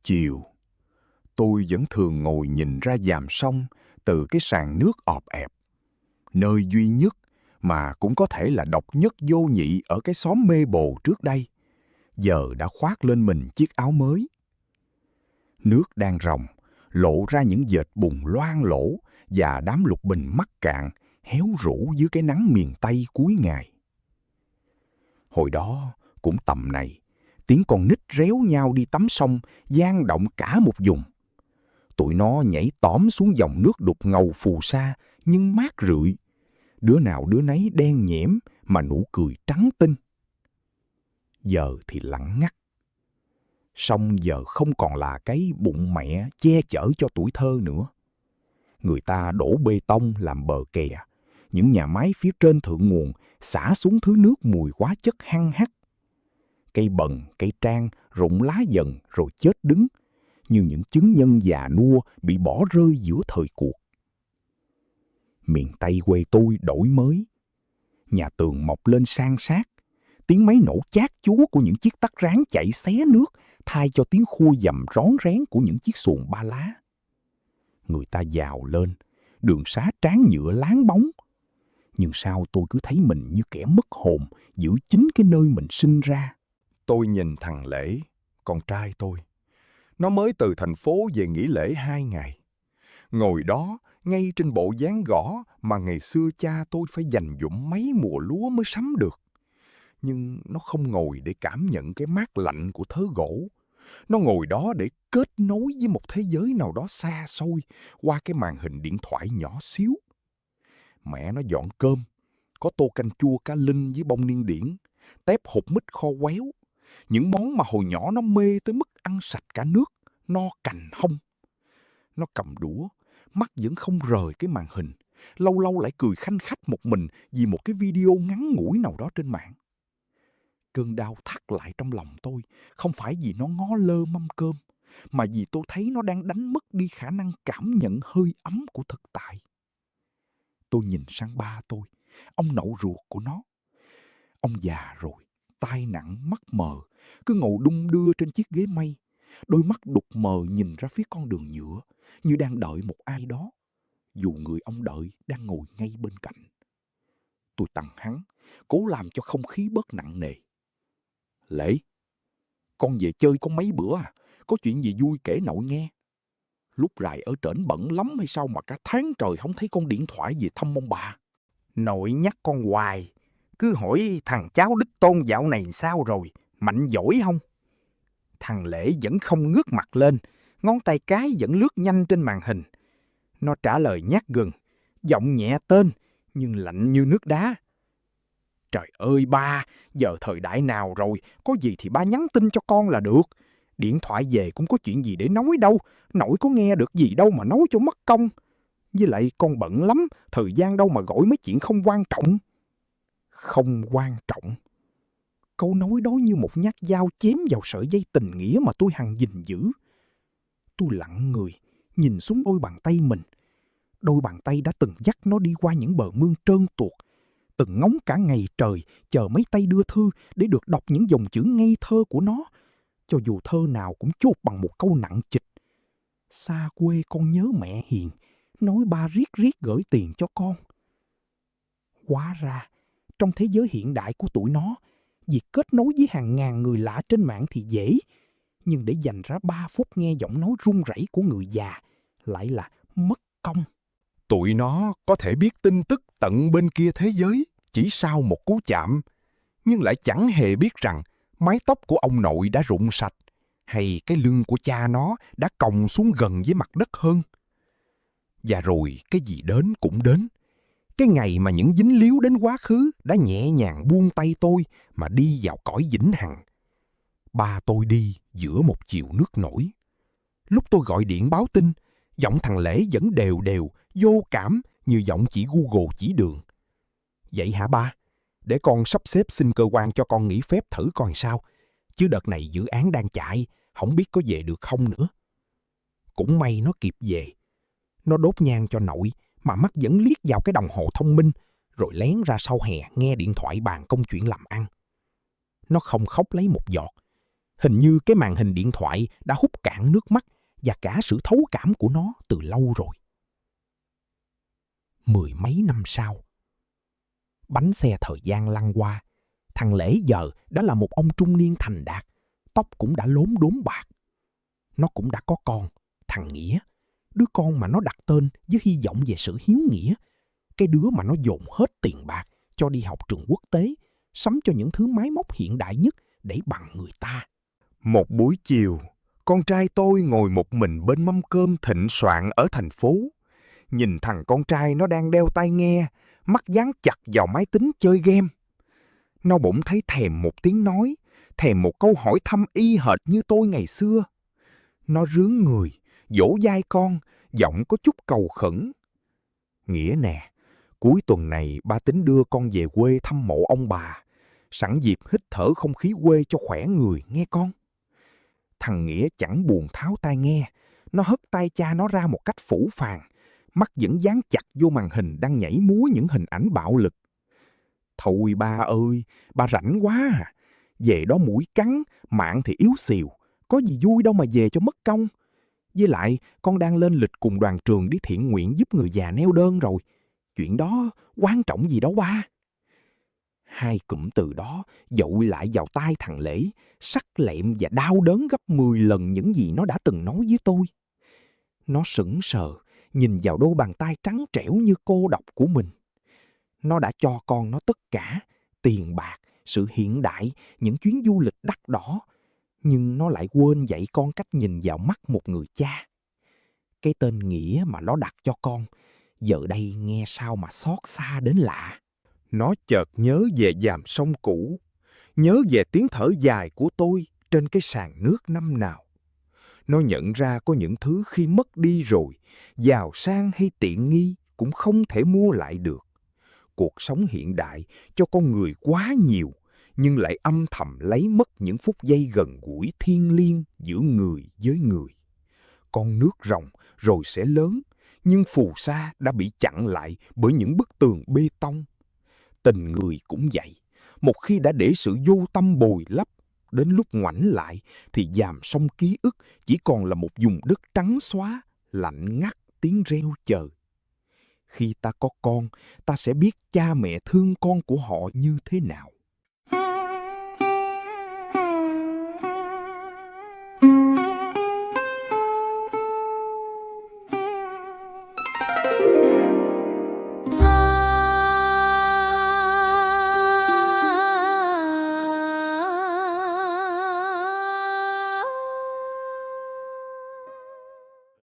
chiều, tôi vẫn thường ngồi nhìn ra dàm sông từ cái sàn nước ọp ẹp, nơi duy nhất mà cũng có thể là độc nhất vô nhị ở cái xóm mê bồ trước đây, giờ đã khoác lên mình chiếc áo mới. Nước đang ròng, lộ ra những vệt bùn loang lổ và đám lục bình mắc cạn, héo rũ dưới cái nắng miền Tây cuối ngày. Hồi đó, cũng tầm này, tiếng con nít réo nhau đi tắm sông vang động cả một vùng. Tụi nó nhảy tỏm xuống dòng nước đục ngầu phù sa nhưng mát rượi. Đứa nào đứa nấy đen nhẽm mà nụ cười trắng tinh. Giờ thì lặng ngắt. Sông giờ không còn là cái bụng mẹ che chở cho tuổi thơ nữa. Người ta đổ bê tông làm bờ kè. Những nhà máy phía trên thượng nguồn xả xuống thứ nước mùi hóa chất hăng hắc. Cây bần, cây trang rụng lá dần rồi chết đứng, như những chứng nhân già nua bị bỏ rơi giữa thời cuộc. Miền Tây quê tôi đổi mới. Nhà tường mọc lên san sát, tiếng máy nổ chát chúa của những chiếc tắc ráng chạy xé nước thay cho tiếng khua dầm rón rén của những chiếc xuồng ba lá. Người ta giàu lên, đường xá tráng nhựa láng bóng. Nhưng sao tôi cứ thấy mình như kẻ mất hồn giữa chính cái nơi mình sinh ra. Tôi nhìn thằng Lễ, con trai tôi. Nó mới từ thành phố về nghỉ lễ 2 ngày. Ngồi đó, ngay trên bộ dáng gõ mà ngày xưa cha tôi phải dành dụm mấy mùa lúa mới sắm được. Nhưng nó không ngồi để cảm nhận cái mát lạnh của thớ gỗ. Nó ngồi đó để kết nối với một thế giới nào đó xa xôi qua cái màn hình điện thoại nhỏ xíu. Mẹ nó dọn cơm, có tô canh chua cá linh với bông niên điển, tép hột mít kho quéo. Những món mà hồi nhỏ nó mê tới mức ăn sạch cả nước, no cành hông. Nó cầm đũa, mắt vẫn không rời cái màn hình, lâu lâu lại cười khanh khách một mình vì một cái video ngắn ngủi nào đó trên mạng. Cơn đau thắt lại trong lòng tôi, không phải vì nó ngó lơ mâm cơm, mà vì tôi thấy nó đang đánh mất đi khả năng cảm nhận hơi ấm của thực tại. Tôi nhìn sang ba tôi, ông nội ruột của nó. Ông già rồi, tai nặng, mắt mờ, cứ ngồi đung đưa trên chiếc ghế mây, đôi mắt đục mờ nhìn ra phía con đường nhựa, như đang đợi một ai đó, dù người ông đợi đang ngồi ngay bên cạnh. Tôi tằng hắn, cố làm cho không khí bớt nặng nề. Lễ, con về chơi có mấy bữa à? Có chuyện gì vui kể nội nghe. Lúc rày ở trển bận lắm hay sao mà cả tháng trời không thấy con điện thoại về thăm ông bà? Nội nhắc con hoài, cứ hỏi thằng cháu đích tôn dạo này sao rồi, mạnh giỏi không? Thằng Lễ vẫn không ngước mặt lên, ngón tay cái vẫn lướt nhanh trên màn hình. Nó trả lời nhát gừng, giọng nhẹ tên, nhưng lạnh như nước đá. Trời ơi ba, giờ thời đại nào rồi, có gì thì ba nhắn tin cho con là được. Điện thoại về cũng có chuyện gì để nói đâu, nội có nghe được gì đâu mà nói cho mất công. Với lại con bận lắm, thời gian đâu mà gọi mấy chuyện không quan trọng. Không quan trọng. Câu nói đó như một nhát dao chém vào sợi dây tình nghĩa mà tôi hằng gìn giữ. Tôi lặng người, nhìn xuống đôi bàn tay mình. Đôi bàn tay đã từng dắt nó đi qua những bờ mương trơn tuột, từng ngóng cả ngày trời chờ mấy tay đưa thư để được đọc những dòng chữ ngây thơ của nó, cho dù thơ nào cũng chốt bằng một câu nặng trịch. Xa quê con nhớ mẹ hiền, nói ba riết riết gửi tiền cho con. Hóa ra, trong thế giới hiện đại của tụi nó, việc kết nối với hàng ngàn người lạ trên mạng thì dễ, nhưng để dành ra 3 phút nghe giọng nói run rẩy của người già lại là mất công. Tụi nó có thể biết tin tức tận bên kia thế giới chỉ sau một cú chạm, nhưng lại chẳng hề biết rằng mái tóc của ông nội đã rụng sạch, hay cái lưng của cha nó đã còng xuống gần với mặt đất hơn. Và rồi cái gì đến cũng đến. Cái ngày mà những dính líu đến quá khứ đã nhẹ nhàng buông tay tôi mà đi vào cõi vĩnh hằng. Ba tôi đi giữa một chiều nước nổi. Lúc tôi gọi điện báo tin, giọng thằng Lễ vẫn đều đều, vô cảm như giọng chỉ Google chỉ đường. Vậy hả ba? Để con sắp xếp xin cơ quan cho con nghỉ phép thử coi sao. Chứ đợt này dự án đang chạy, không biết có về được không nữa. Cũng may nó kịp về. Nó đốt nhang cho nội, mà mắt vẫn liếc vào cái đồng hồ thông minh, rồi lén ra sau hè nghe điện thoại bàn công chuyện làm ăn. Nó không khóc lấy một giọt. Hình như cái màn hình điện thoại đã hút cạn nước mắt và cả sự thấu cảm của nó từ lâu rồi. 10 mấy năm sau, bánh xe thời gian lăn qua, thằng Lễ giờ đã là một ông trung niên thành đạt, tóc cũng đã lốm đốm bạc. Nó cũng đã có con, thằng Nghĩa, đứa con mà nó đặt tên với hy vọng về sự hiếu nghĩa, cái đứa mà nó dồn hết tiền bạc cho đi học trường quốc tế, sắm cho những thứ máy móc hiện đại nhất để bằng người ta. Một buổi chiều, con trai tôi ngồi một mình bên mâm cơm thịnh soạn ở thành phố. Nhìn thằng con trai nó đang đeo tai nghe, mắt dán chặt vào máy tính chơi game. Nó bỗng thấy thèm một tiếng nói, thèm một câu hỏi thăm y hệt như tôi ngày xưa. Nó rướn người, vỗ vai con, giọng có chút cầu khẩn. Nghĩa nè, cuối tuần này ba tính đưa con về quê thăm mộ ông bà. Sẵn dịp hít thở không khí quê cho khỏe người, nghe con. Thằng Nghĩa chẳng buồn tháo tai nghe. Nó hất tay cha nó ra một cách phũ phàng. Mắt vẫn dán chặt vô màn hình đang nhảy múa những hình ảnh bạo lực. Thôi ba ơi, ba rảnh quá à. Về đó mũi cắn, mạng thì yếu xìu. Có gì vui đâu mà về cho mất công. Với lại, con đang lên lịch cùng đoàn trường đi thiện nguyện giúp người già neo đơn rồi. Chuyện đó quan trọng gì đâu ba. Hai cụm từ đó dội lại vào tai thằng Lễ, sắc lẹm và đau đớn gấp 10 lần những gì nó đã từng nói với tôi. Nó sững sờ, nhìn vào đôi bàn tay trắng trẻo như cô độc của mình. Nó đã cho con nó tất cả, tiền bạc, sự hiện đại, những chuyến du lịch đắt đỏ. Nhưng nó lại quên dạy con cách nhìn vào mắt một người cha. Cái tên Nghĩa mà nó đặt cho con, giờ đây nghe sao mà xót xa đến lạ. Nó chợt nhớ về dàm sông cũ, nhớ về tiếng thở dài của tôi trên cái sàn nước năm nào. Nó nhận ra có những thứ khi mất đi rồi, giàu sang hay tiện nghi cũng không thể mua lại được. Cuộc sống hiện đại cho con người quá nhiều, nhưng lại âm thầm lấy mất những phút giây gần gũi thiêng liêng giữa người với người. Con nước ròng rồi sẽ lớn, nhưng phù sa đã bị chặn lại bởi những bức tường bê tông. Tình người cũng vậy, một khi đã để sự vô tâm bồi lấp, đến lúc ngoảnh lại thì dàm sông ký ức chỉ còn là một vùng đất trắng xóa, lạnh ngắt tiếng reo chờ. Khi ta có con, ta sẽ biết cha mẹ thương con của họ như thế nào.